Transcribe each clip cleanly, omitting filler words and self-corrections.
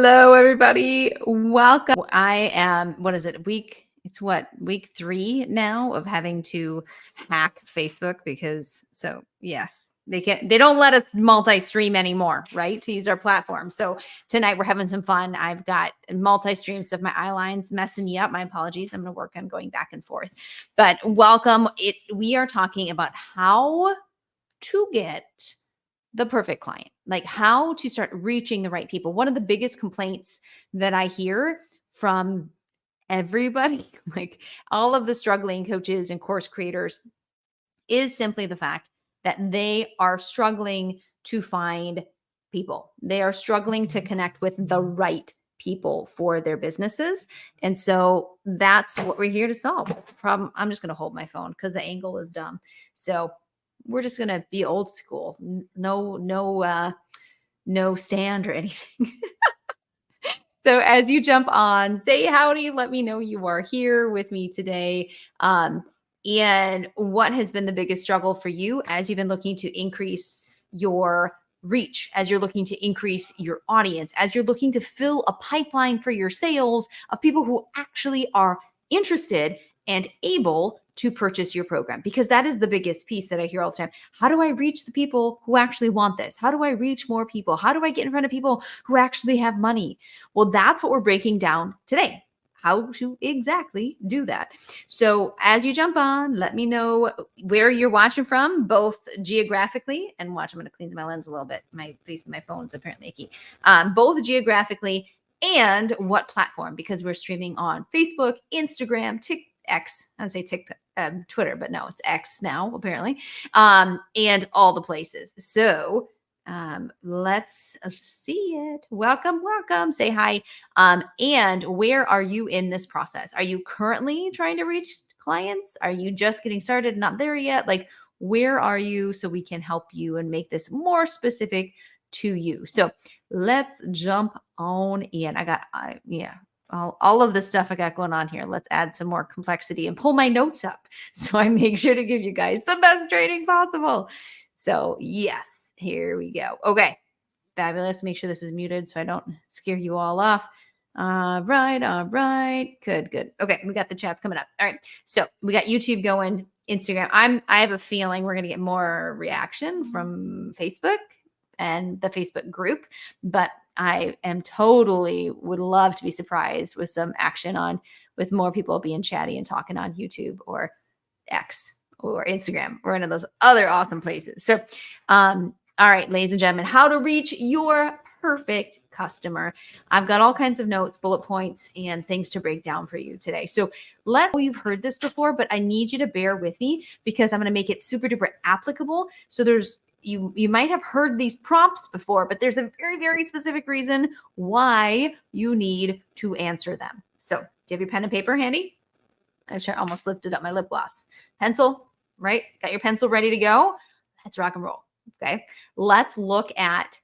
Hello, everybody. Welcome. I am, what is it? Week 3 now of having to hack Facebook yes, they don't let us multi-stream anymore, right? To use our platform. So tonight we're having some fun. I've got multi-stream stuff. My eye line's messing me up. My apologies. I'm going to work on going back and forth. But welcome. We are talking about how to get the perfect client, like how to start reaching the right people. One of the biggest complaints that I hear from everybody, like all of the struggling coaches and course creators, is simply the fact that they are struggling to find people. They are struggling to connect with the right people for their businesses. And so that's what we're here to solve. That's a problem. I'm just going to hold my phone because the angle is dumb. So we're just going to be old school. No stand or anything. So as you jump on, say howdy, let me know you are here with me today. And what has been the biggest struggle for you as you've been looking to increase your reach, as you're looking to increase your audience, as you're looking to fill a pipeline for your sales of people who actually are interested and able to purchase your program? Because that is the biggest piece that I hear all the time. How do I reach the people who actually want this? How do I reach more people? How do I get in front of people who actually have money? Well, that's what we're breaking down today. How to exactly do that. So as you jump on, let me know where you're watching from, both geographically and watch. I'm going to clean my lens a little bit. My face of my phone is apparently icky. Both geographically and what platform, because we're streaming on Facebook, Instagram, X. I would say TikTok, Twitter, but no, it's X now apparently, and all the places. So let's see it. Welcome. Say hi. And where are you in this process? Are you currently trying to reach clients? Are you just getting started, not there yet? Like, where are you so we can help you and make this more specific to you? So let's jump on in. All of the stuff I got going on here. Let's add some more complexity and pull my notes up so I make sure to give you guys the best training possible. So yes, here we go. Okay, fabulous. Make sure this is muted so I don't scare you all off. All right. Good. Okay, we got the chats coming up. All right, so we got YouTube going, Instagram. I have a feeling we're gonna get more reaction from Facebook and the Facebook group, but I am totally would love to be surprised with some action with more people being chatty and talking on YouTube or X or Instagram or any of those other awesome places. So, all right, ladies and gentlemen, how to reach your perfect customer. I've got all kinds of notes, bullet points, and things to break down for you today. So you've heard this before, but I need you to bear with me because I'm going to make it super duper applicable. So you might have heard these prompts before, but there's a very, very specific reason why you need to answer them. So do you have your pen and paper handy? I almost lifted up my lip gloss. Pencil, right? Got your pencil ready to go? Let's rock and roll. Okay. Let's look at,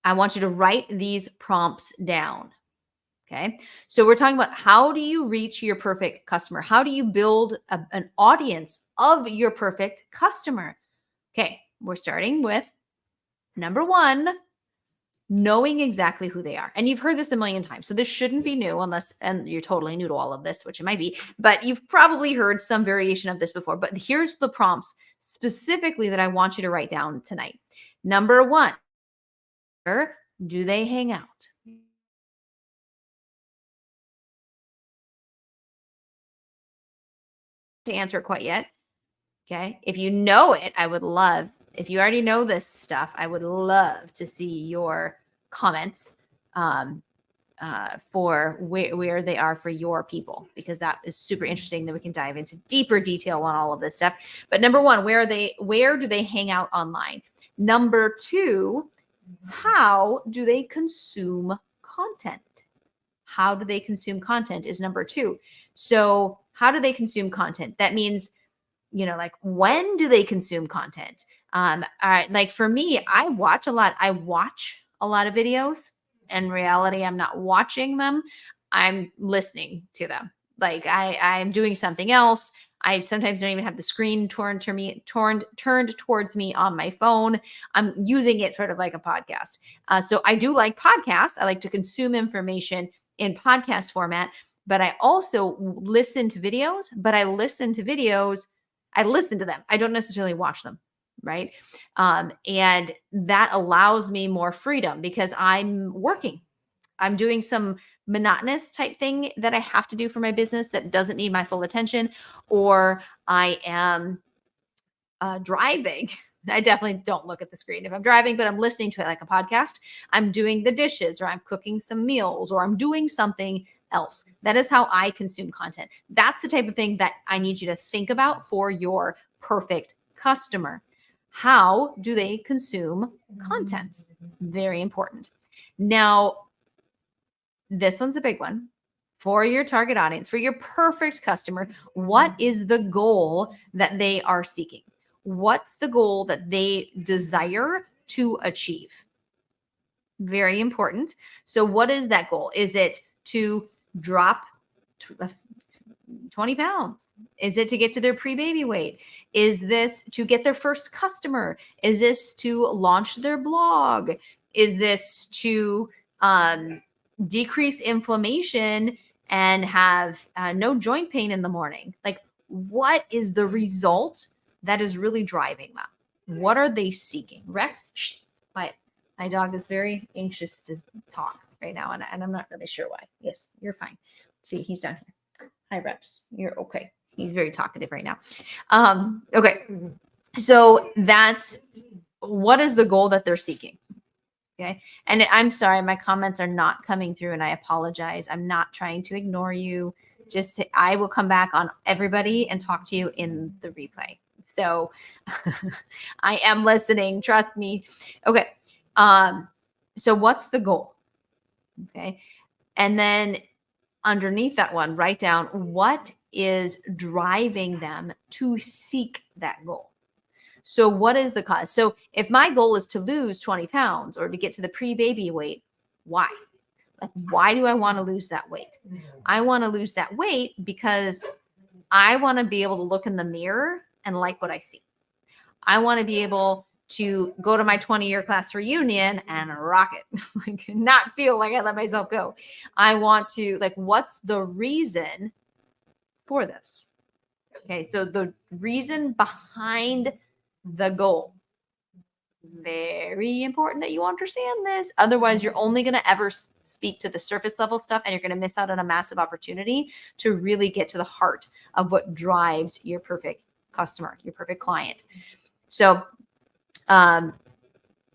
I want you to write these prompts down. Okay. So we're talking about how do you reach your perfect customer? How do you build an audience of your perfect customer? Okay. We're starting with number 1, knowing exactly who they are. And you've heard this a million times. So this shouldn't be new and you're totally new to all of this, which it might be, but you've probably heard some variation of this before. But here's the prompts specifically that I want you to write down tonight. Number 1, where do they hang out? To answer it quite yet. Okay. If you know it, if you already know this stuff, I would love to see your comments for where they are for your people, because that is super interesting. That we can dive into deeper detail on all of this stuff. But number 1, where do they hang out online? Number 2, how do they consume content? How do they consume content is number 2. So how do they consume content? That means, like, when do they consume content? All right, like for me, I watch a lot of videos. In reality, I'm not watching them. I'm listening to them. Like I'm doing something else. I sometimes don't even have the screen turned towards me on my phone. I'm using it sort of like a podcast. So I do like podcasts. I like to consume information in podcast format, but I also listen to videos, but I listen to videos. I listen to them. I don't necessarily watch them. Right. And that allows me more freedom because I'm working. I'm doing some monotonous type thing that I have to do for my business that doesn't need my full attention, or I am driving. I definitely don't look at the screen if I'm driving, but I'm listening to it like a podcast. I'm doing the dishes, or I'm cooking some meals, or I'm doing something else. That is how I consume content. That's the type of thing that I need you to think about for your perfect customer. How do they consume content? Very important. Now, this one's a big one. For your target audience, for your perfect customer, what is the goal that they are seeking? What's the goal that they desire to achieve? Very important. So, what is that goal? Is it to drop 20 pounds? Is it to get to their pre-baby weight? Is this to get their first customer? Is this to launch their blog? Is this to decrease inflammation and have no joint pain in the morning? Like, what is the result that is really driving them? What are they seeking? Rex, shh, quiet. My dog is very anxious to talk right now, and I'm not really sure why. Yes, you're fine. See, he's down here. Hi, Rex. You're okay. He's very talkative right now. Okay. So that's what is the goal that they're seeking? Okay. And I'm sorry, my comments are not coming through, and I apologize. I'm not trying to ignore you. I will come back on everybody and talk to you in the replay. So I am listening. Trust me. Okay. So what's the goal? Okay. And then underneath that one, write down what is driving them to seek that goal. So what is the cause? So if my goal is to lose 20 pounds or to get to the pre-baby weight, why? Like, why do I want to lose that weight? I want to lose that weight because I want to be able to look in the mirror and like what I see. I want to be able to go to my 20-year class reunion and rock it, like not feel like I let myself go. I want to, like, what's the reason for this? Okay, so the reason behind the goal. Very important that you understand this. Otherwise, you're only going to ever speak to the surface level stuff, and you're going to miss out on a massive opportunity to really get to the heart of what drives your perfect customer, your perfect client. So,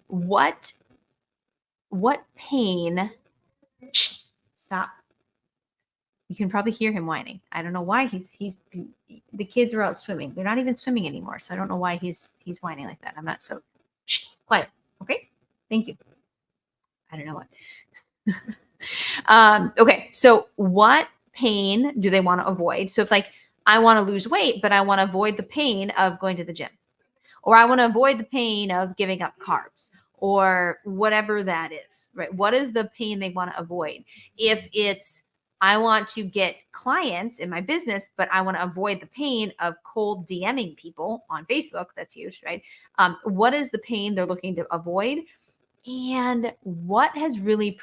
what pain? Shh, stop. You can probably hear him whining. I don't know why the kids are out swimming. They're not even swimming anymore. So I don't know why he's whining like that. I'm not so shh, quiet. Okay. Thank you. I don't know what. Okay. So what pain do they want to avoid? So if, like, I want to lose weight, but I want to avoid the pain of going to the gym, or I want to avoid the pain of giving up carbs, or whatever that is, right? What is the pain they want to avoid? If it's, I want to get clients in my business, but I want to avoid the pain of cold DMing people on Facebook. That's huge, right? What is the pain they're looking to avoid? And what has really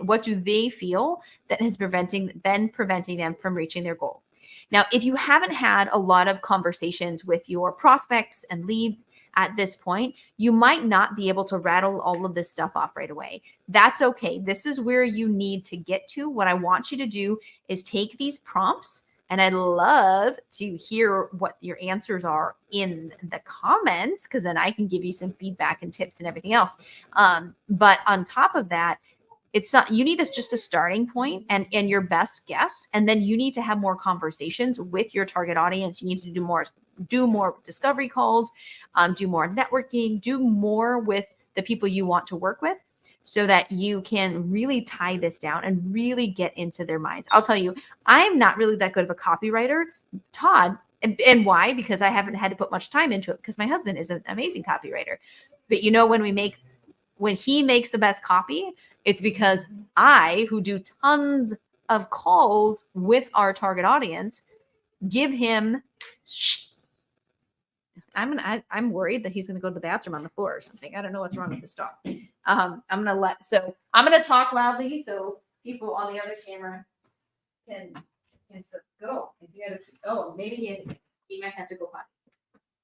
what do they feel that has been preventing them from reaching their goal? Now, if you haven't had a lot of conversations with your prospects and leads at this point, you might not be able to rattle all of this stuff off right away. That's okay. This is where you need to get to. What I want you to do is take these prompts, and I'd love to hear what your answers are in the comments, because then I can give you some feedback and tips and everything else. But on top of that, it's not, you need just a starting point and your best guess, and then you need to have more conversations with your target audience. You need to do more discovery calls, do more networking, do more with the people you want to work with, so that you can really tie this down and really get into their minds. I'll tell you, I'm not really that good of a copywriter, Todd. And why? Because I haven't had to put much time into it, because my husband is an amazing copywriter. But when he makes the best copy, it's because I, who do tons of calls with our target audience, give him, I'm worried that he's going to go to the bathroom on the floor or something. I don't know what's wrong with this dog. I'm going to talk loudly so people on the other camera can go. Maybe he might have to go potty.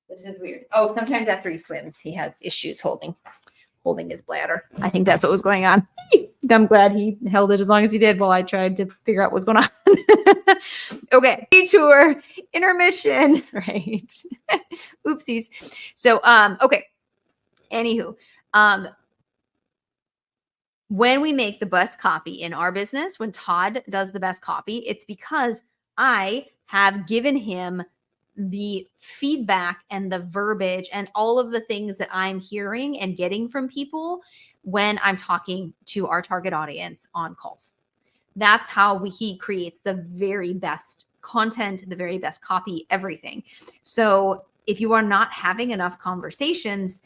This is weird. Oh, sometimes after he swims, he has issues holding his bladder. I think that's what was going on. I'm glad he held it as long as he did while I tried to figure out what's going on. Okay. Detour, intermission, right? Oopsies. So, okay. Anywho, when we make the best copy in our business, when Todd does the best copy, it's because I have given him the feedback and the verbiage and all of the things that I'm hearing and getting from people when I'm talking to our target audience on calls. That's how he creates the very best content, the very best copy, everything. So if you are not having enough conversations,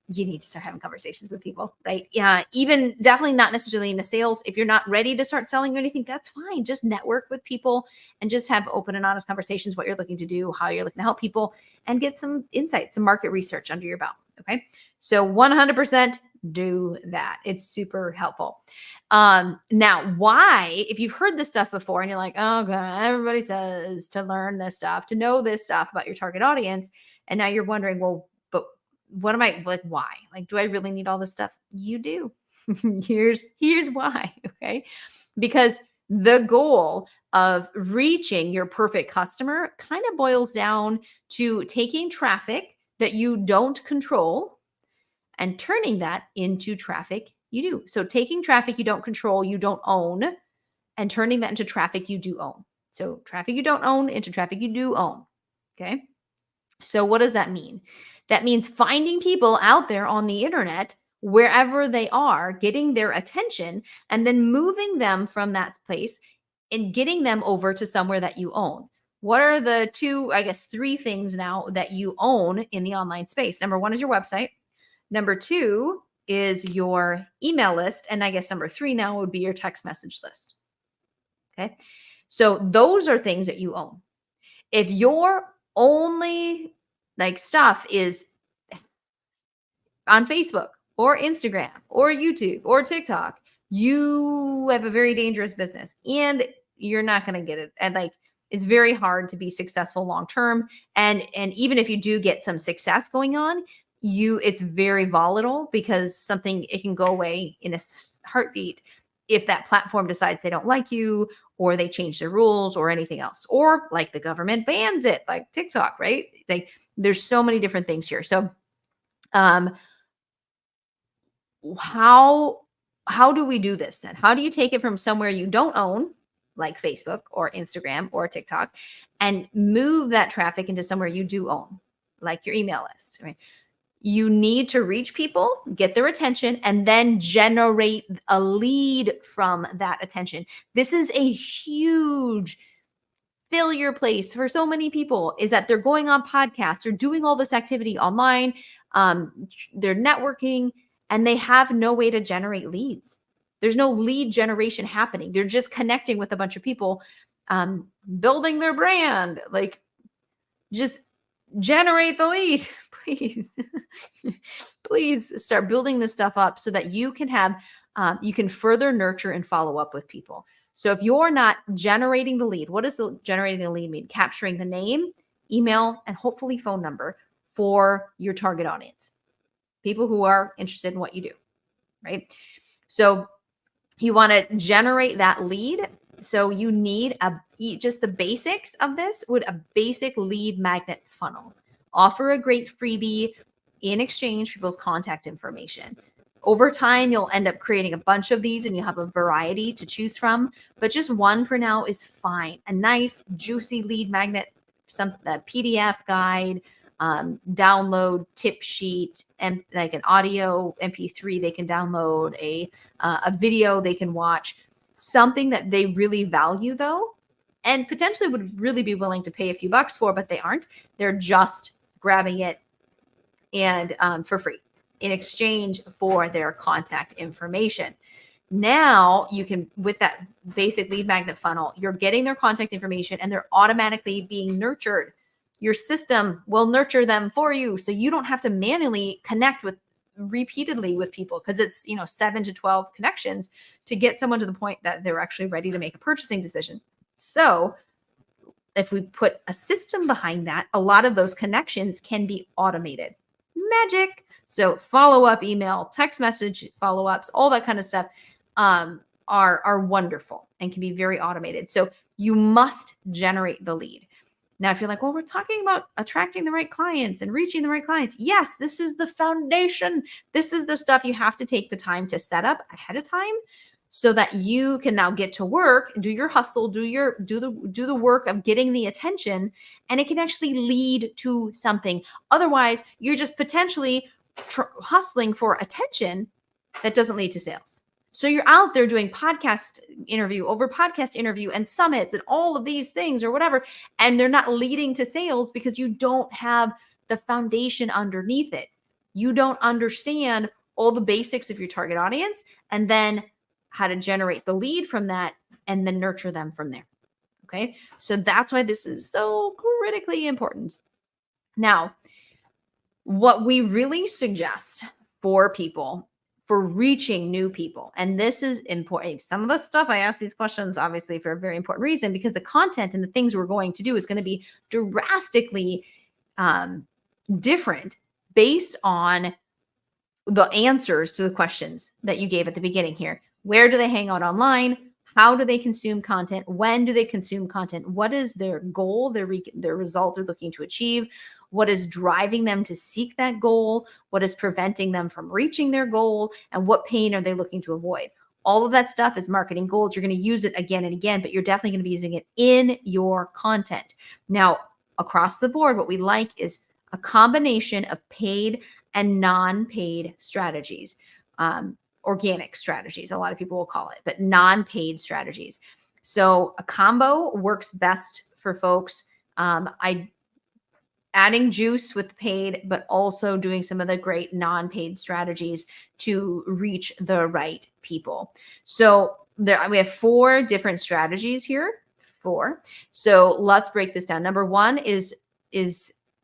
you need to start having conversations with people, right? Yeah, even definitely not necessarily into sales. If you're not ready to start selling or anything, that's fine. Just network with people and just have open and honest conversations, what you're looking to do, how you're looking to help people, and get some insights, some market research under your belt, okay? So 100% do that. It's super helpful. Now, why, if you've heard this stuff before and you're like, oh God, everybody says to learn this stuff, to know this stuff about your target audience, and now you're wondering, well, but what am I like? Why? Like, do I really need all this stuff? You do. here's why. Okay. Because the goal of reaching your perfect customer kind of boils down to taking traffic that you don't control and turning that into traffic you do. So taking traffic you don't control, you don't own, and turning that into traffic you do own. So traffic you don't own into traffic you do own. Okay. So what does that mean? That means finding people out there on the internet, wherever they are, getting their attention, and then moving them from that place and getting them over to somewhere that you own. What are the three things now that you own in the online space? Number one is your website. Number two is your email list. And I guess number three now would be your text message list. Okay. So those are things that you own. If your only stuff is on Facebook or Instagram or YouTube or TikTok, you have a very dangerous business and you're not going to get it. And it's very hard to be successful long-term. And even if you do get some success going on, it's very volatile because it can go away in a heartbeat if that platform decides they don't like you or they change their rules or anything else, or like the government bans it, like TikTok, right? There's so many different things here. So, how do we do this then? How do you take it from somewhere you don't own, like Facebook or Instagram or TikTok, and move that traffic into somewhere you do own, like your email list, right? You need to reach people, get their attention, and then generate a lead from that attention. This is a huge failure place for so many people, is that they're going on podcasts or doing all this activity online. They're networking and they have no way to generate leads. There's no lead generation happening. They're just connecting with a bunch of people, building their brand. Just generate the lead, please. Please start building this stuff up so that you can have, you can further nurture and follow up with people. So if you're not generating the lead, what does generating the lead mean? Capturing the name, email, and hopefully phone number for your target audience, people who are interested in what you do, right? So you want to generate that lead. So you need just the basics of this a basic lead magnet funnel. Offer a great freebie in exchange for people's contact information. Over time, you'll end up creating a bunch of these and you have a variety to choose from, but just one for now is fine. A nice, juicy lead magnet, a PDF guide, download tip sheet, and like an audio MP3 they can download, a video they can watch, something that they really value though, and potentially would really be willing to pay a few bucks for, but they aren't. They're just grabbing it and for free in exchange for their contact information. Now you can, with that basic lead magnet funnel, you're getting their contact information and they're automatically being nurtured. Your system will nurture them for you. So you don't have to manually connect with repeatedly with people, because it's 7 to 12 connections to get someone to the point that they're actually ready to make a purchasing decision. So if we put a system behind that, a lot of those connections can be automated. Magic. So follow-up email, text message follow-ups, all that kind of stuff are wonderful and can be very automated. So you must generate the lead. Now, if you're like, well, we're talking about attracting the right clients and reaching the right clients. Yes, this is the foundation. This is the stuff you have to take the time to set up ahead of time so that you can now get to work, do your hustle, do the work of getting the attention, and it can actually lead to something. Otherwise, you're just potentially hustling for attention that doesn't lead to sales. So you're out there doing podcast interview over podcast interview and summits and all of these things or whatever, and they're not leading to sales because you don't have the foundation underneath it. You don't understand all the basics of your target audience and then how to generate the lead from that and then nurture them from there. Okay. So that's why this is so critically important. Now, what we really suggest for people for reaching new people, and this is important. Some of the stuff I ask these questions, obviously, for a very important reason, because the content and the things we're going to do is going to be drastically different based on the answers to the questions that you gave at the beginning here. Where do they hang out online? How do they consume content? When do they consume content? What is their goal, their result they're looking to achieve? What is driving them to seek that goal? What is preventing them from reaching their goal? And what pain are they looking to avoid? All of that stuff is marketing gold. You're going to use it again and again, but you're definitely going to be using it in your content. Now, across the board, what we like is a combination of paid and non-paid strategies, organic strategies, a lot of people will call it, but non-paid strategies. So a combo works best for folks. Adding juice with paid, but also doing some of the great non-paid strategies to reach the right people. So we have 4 different strategies here. 4. So let's break this down. Number 1 is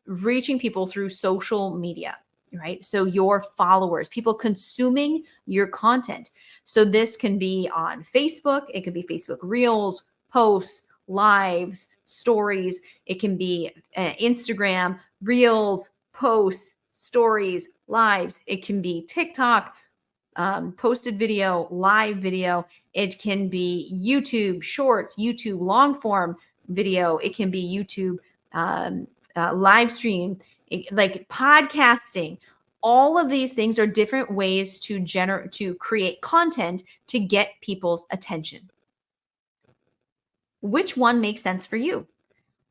reaching people through social media, right? So your followers, people consuming your content. So this can be on Facebook. It could be Facebook Reels, posts, lives, stories. It can be Instagram, Reels, posts, stories, lives. It can be TikTok, posted video, live video. It can be YouTube Shorts, YouTube long form video. It can be YouTube live stream, like podcasting. All of these things are different ways to create content to get people's attention. Which one makes sense for you?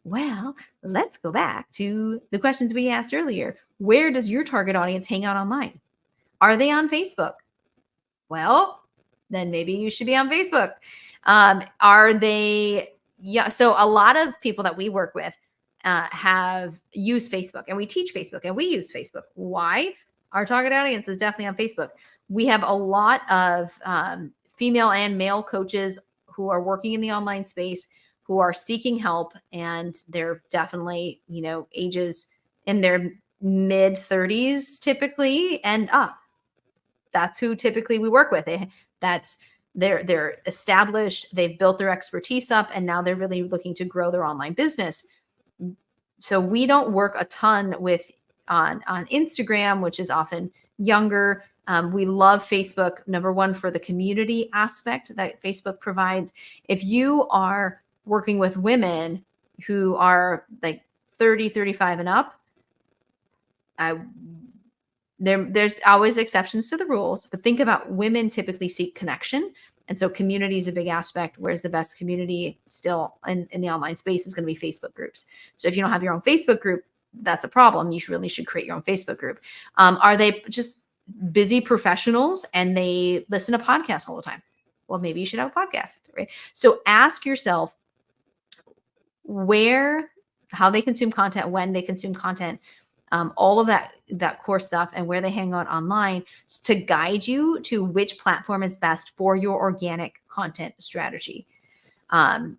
Well, let's go back to the questions we asked earlier. Where does your target audience hang out online? Are they on Facebook? Well, then maybe you should be on Facebook. Are they? Yeah. So a lot of people that we work with have used Facebook, and we teach Facebook and we use Facebook. Why? Our target audience is definitely on Facebook. We have a lot of female and male coaches who are working in the online space, who are seeking help, and they're definitely, ages in their mid 30s typically and up. That's who typically we work with. They're established, they've built their expertise up, and now they're really looking to grow their online business. So we don't work a ton with on Instagram, which is often younger. We love Facebook, number 1, for the community aspect that Facebook provides. If you are working with women who are like 30, 35 and up, there's always exceptions to the rules, but think about women typically seek connection. And so community is a big aspect, whereas the best community still in the online space is going to be Facebook groups. So if you don't have your own Facebook group, that's a problem. You really should create your own Facebook group. Are they just busy professionals and they listen to podcasts all the time? Well, maybe you should have a podcast, right? So ask yourself how they consume content, when they consume content, all of that core stuff and where they hang out online to guide you to which platform is best for your organic content strategy. And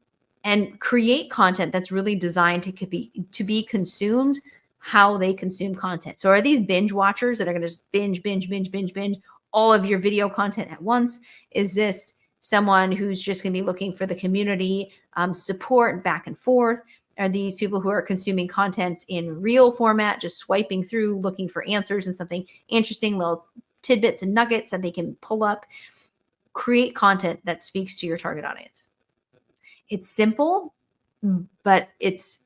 create content that's really designed to be consumed how they consume content. So are these binge watchers that are going to just binge all of your video content at once? Is this someone who's just going to be looking for the community support back and forth? Are these people who are consuming content in real format, just swiping through, looking for answers and something interesting, little tidbits and nuggets that they can pull up? Create content that speaks to your target audience. It's simple, but it's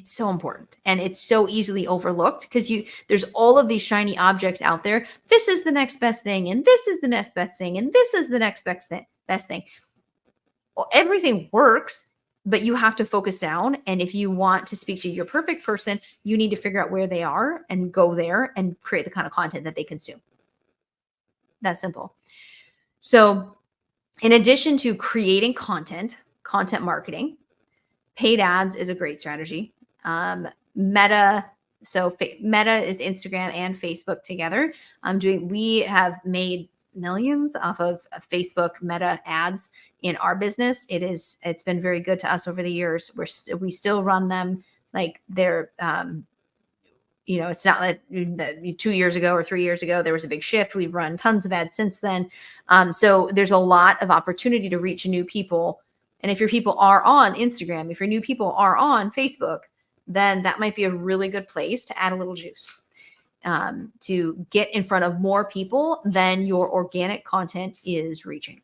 so important, and it's so easily overlooked because there's all of these shiny objects out there. This is the next best thing, and this is the next best thing, and this is the next best thing. Well, everything works, but you have to focus down. And if you want to speak to your perfect person, you need to figure out where they are and go there and create the kind of content that they consume. That's simple. So in addition to creating content marketing, paid ads is a great strategy. Meta is Instagram and Facebook together. We have made millions off of Facebook Meta ads in our business. It's been very good to us over the years. We still run them like they're it's not like 2 years ago or 3 years ago, there was a big shift. We've run tons of ads since then. So there's a lot of opportunity to reach new people. And if your people are on Instagram, if your new people are on Facebook, then that might be a really good place to add a little juice to get in front of more people than your organic content is reaching.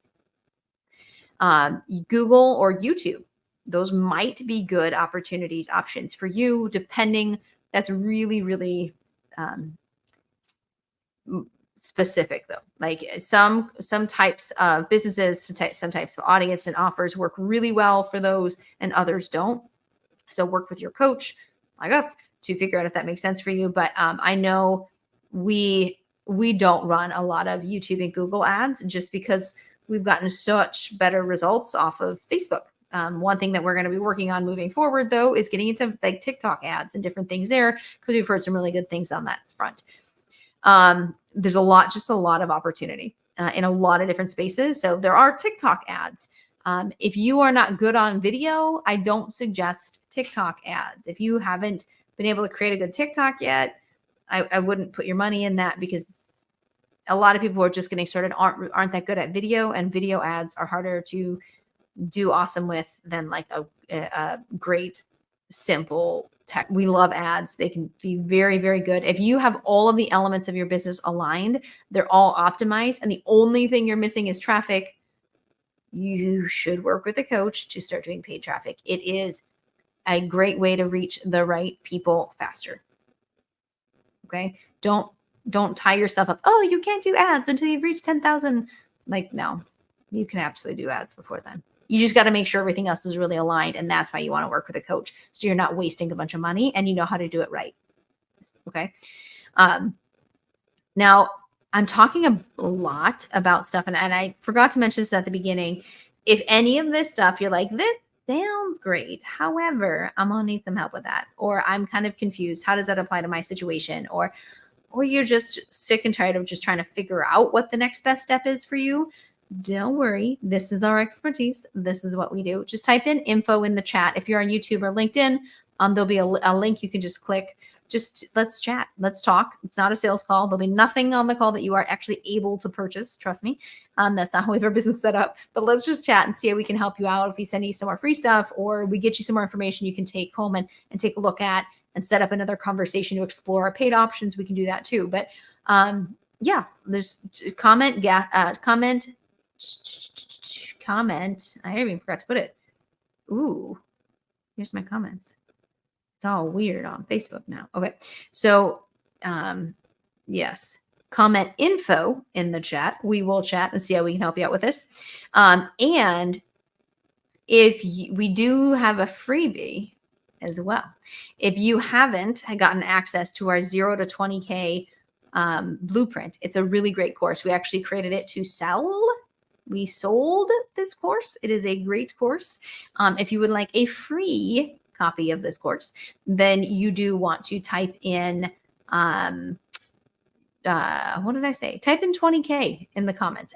Google or YouTube, those might be good options for you, depending. That's really, really specific though. Like some types of businesses, some types of audience and offers work really well for those and others don't. So work with your coach like us to figure out if that makes sense for you. But I know we don't run a lot of YouTube and Google ads just because we've gotten such better results off of Facebook. One thing that we're going to be working on moving forward, though, is getting into like TikTok ads and different things there because we've heard some really good things on that front. There's a lot of opportunity in a lot of different spaces. So there are TikTok ads. If you are not good on video, I don't suggest TikTok ads. If you haven't been able to create a good TikTok yet, I wouldn't put your money in that because a lot of people who are just getting started aren't that good at video, and video ads are harder to do awesome with than like a great simple tech. We love ads. They can be very, very good. If you have all of the elements of your business aligned, they're all optimized, and the only thing you're missing is traffic, you should work with a coach to start doing paid traffic. It is a great way to reach the right people faster. Okay. Don't tie yourself up. Oh, you can't do ads until you've reached 10,000. Like, no, you can absolutely do ads before then. You just got to make sure everything else is really aligned. And that's why you want to work with a coach. So you're not wasting a bunch of money and you know how to do it right. Okay. Now I'm talking a lot about stuff, and I forgot to mention this at the beginning. If any of this stuff, you're like, this sounds great. However, I'm going to need some help with that. Or I'm kind of confused. How does that apply to my situation? Or you're just sick and tired of just trying to figure out what the next best step is for you. Don't worry. This is our expertise. This is what we do. Just type in info in the chat. If you're on YouTube or LinkedIn, there'll be a link you can just click. Just let's chat. Let's talk. It's not a sales call. There'll be nothing on the call that you are actually able to purchase. Trust me. That's not how we have our business set up. But let's just chat and see how we can help you out. If we send you some more free stuff, or we get you some more information you can take home and take a look at and set up another conversation to explore our paid options, we can do that too. But yeah, there's comment. I even forgot to put it. Ooh, here's my comments. It's all weird on Facebook now. Okay. So, yes, comment info in the chat. We will chat and see how we can help you out with this. And we do have a freebie as well. If you haven't gotten access to our 0 to 20K blueprint, it's a really great course. We actually created it to sell. We sold this course. It is a great course. If you would like a free copy of this course, then you do want to type in, what did I say? Type in 20K in the comments.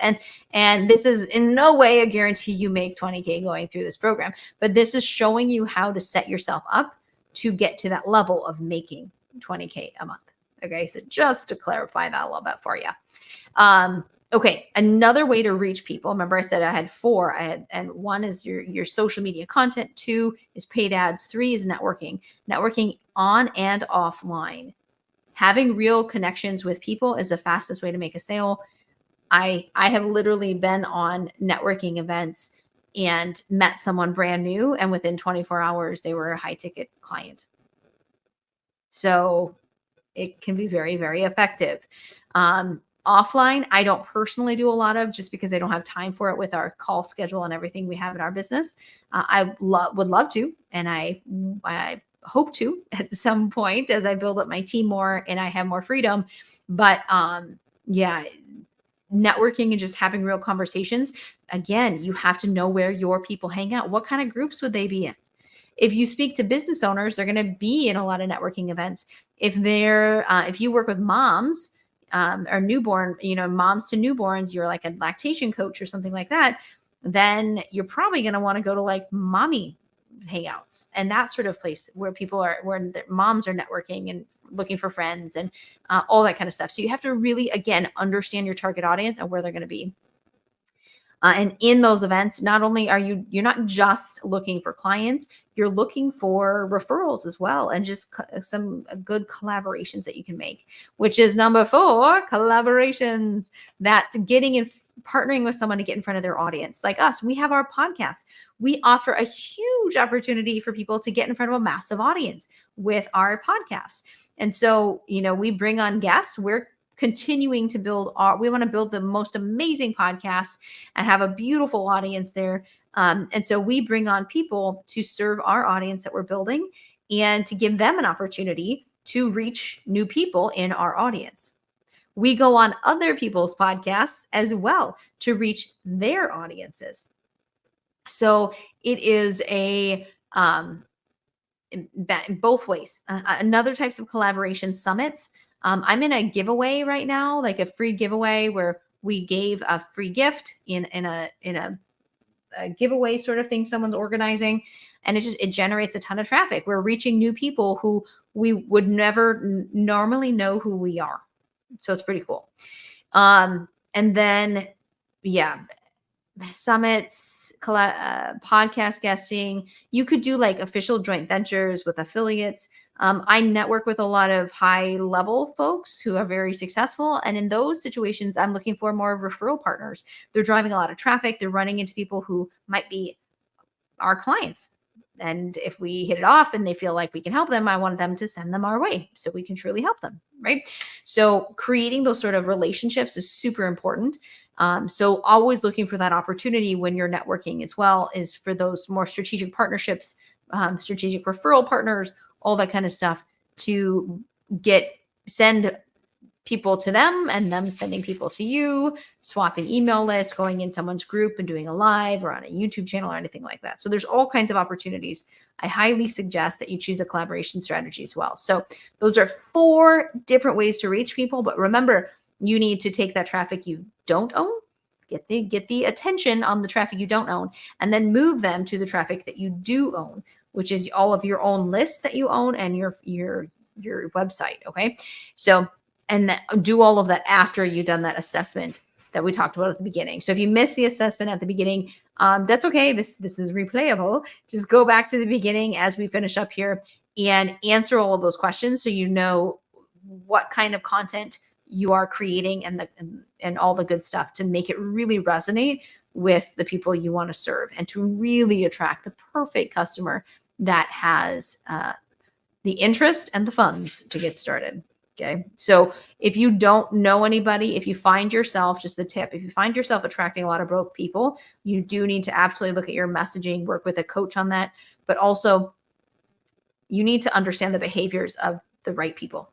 And this is in no way a guarantee you make 20K going through this program, but this is showing you how to set yourself up to get to that level of making 20K a month. Okay, so just to clarify that a little bit for you. Okay, another way to reach people. Remember, I said I had four. And one is your social media content. Two is paid ads. Three is networking on and offline. Having real connections with people is the fastest way to make a sale. I have literally been on networking events and met someone brand new, and within 24 hours, they were a high ticket client. So it can be very, very effective. Offline, I don't personally do a lot of, just because I don't have time for it with our call schedule and everything we have in our business. I would love to, and I hope to at some point as I build up my team more and I have more freedom. But yeah, networking and just having real conversations. Again, you have to know where your people hang out. What kind of groups would they be in? If you speak to business owners, they're going to be in a lot of networking events. If you work with moms or newborn, moms to newborns, you're like a lactation coach or something like that, then you're probably going to want to go to like mommy hangouts and that sort of place where where moms are networking and looking for friends and all that kind of stuff. So you have to really, again, understand your target audience and where they're going to be. And in those events, not only you're not just looking for clients, you're looking for referrals as well, and just some good collaborations that you can make, which is number 4, collaborations. That's getting in, partnering with someone to get in front of their audience. Like us, we have our podcast. We offer a huge opportunity for people to get in front of a massive audience with our podcast. And so, we bring on guests. We're continuing to we want to build the most amazing podcasts and have a beautiful audience there. And so we bring on people to serve our audience that we're building and to give them an opportunity to reach new people in our audience. We go on other people's podcasts as well to reach their audiences. So it is in both ways. Another types of collaboration summits. I'm in a giveaway right now, like a free giveaway where we gave a free gift in a giveaway sort of thing someone's organizing, and it generates a ton of traffic. We're reaching new people who we would never normally know who we are. So it's pretty cool. And then, yeah, summits, podcast guesting. You could do like official joint ventures with affiliates. I network with a lot of high level folks who are very successful. And in those situations, I'm looking for more referral partners. They're driving a lot of traffic. They're running into people who might be our clients. And if we hit it off and they feel like we can help them, I want them to send them our way so we can truly help them, right? So creating those sort of relationships is super important. So always looking for that opportunity when you're networking as well, is for those more strategic partnerships, strategic referral partners, all that kind of stuff, to send people to them and them sending people to you, swapping email lists, going in someone's group and doing a live or on a YouTube channel or anything like that. So there's all kinds of opportunities. I highly suggest that you choose a collaboration strategy as well. So those are 4 different ways to reach people. But remember, you need to take that traffic you don't own, get the attention on the traffic you don't own, and then move them to the traffic that you do own, which is all of your own lists that you own and your website. Okay. So, and do all of that after you've done that assessment that we talked about at the beginning. So if you missed the assessment at the beginning, that's okay. This is replayable. Just go back to the beginning as we finish up here and answer all of those questions, so you know what kind of content you are creating and all the good stuff to make it really resonate with the people you want to serve, and to really attract the perfect customer that has the interest and the funds to get started. Okay. So if you don't know anybody, if you find yourself, just a tip, if you find yourself attracting a lot of broke people, you do need to absolutely look at your messaging, work with a coach on that. But also, you need to understand the behaviors of the right people.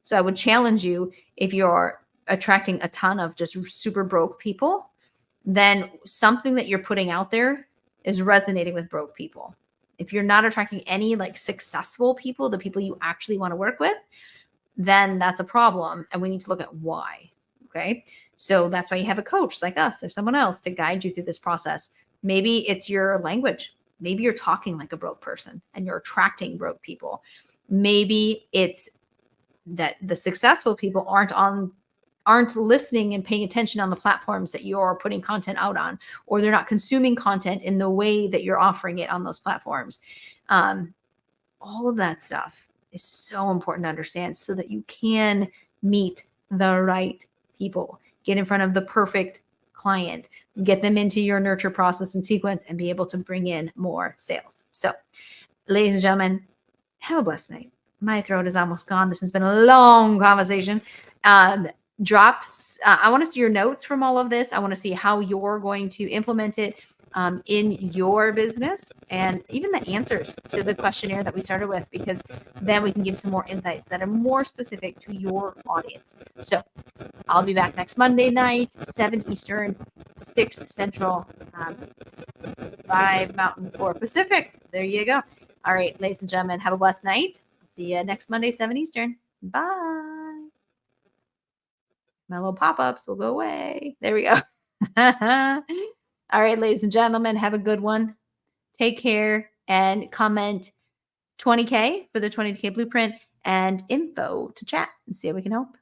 So I would challenge you, if you're attracting a ton of just super broke people, then something that you're putting out there is resonating with broke people. If you're not attracting any like successful people, the people you actually want to work with, then that's a problem. And we need to look at why. Okay. So that's why you have a coach like us or someone else to guide you through this process. Maybe it's your language. Maybe you're talking like a broke person and you're attracting broke people. Maybe it's that the successful people aren't listening and paying attention on the platforms that you're putting content out on, or they're not consuming content in the way that you're offering it on those platforms. All of that stuff is so important to understand so that you can meet the right people, get in front of the perfect client, get them into your nurture process and sequence, and be able to bring in more sales. So, ladies and gentlemen, have a blessed night. My throat is almost gone. This has been a long conversation. I want to see your notes from all of this. I want to see how you're going to implement it in your business, and even the answers to the questionnaire that we started with, because then we can give some more insights that are more specific to your audience. So I'll be back next Monday night, 7 Eastern, 6 Central, 5 Mountain, 4 Pacific. There you go. All right, ladies and gentlemen, have a blessed night. See you next Monday, 7 Eastern. Bye. My little pop-ups will go away. There we go. All right, ladies and gentlemen, have a good one. Take care and comment 20K for the 20K blueprint and info to chat and see how we can help.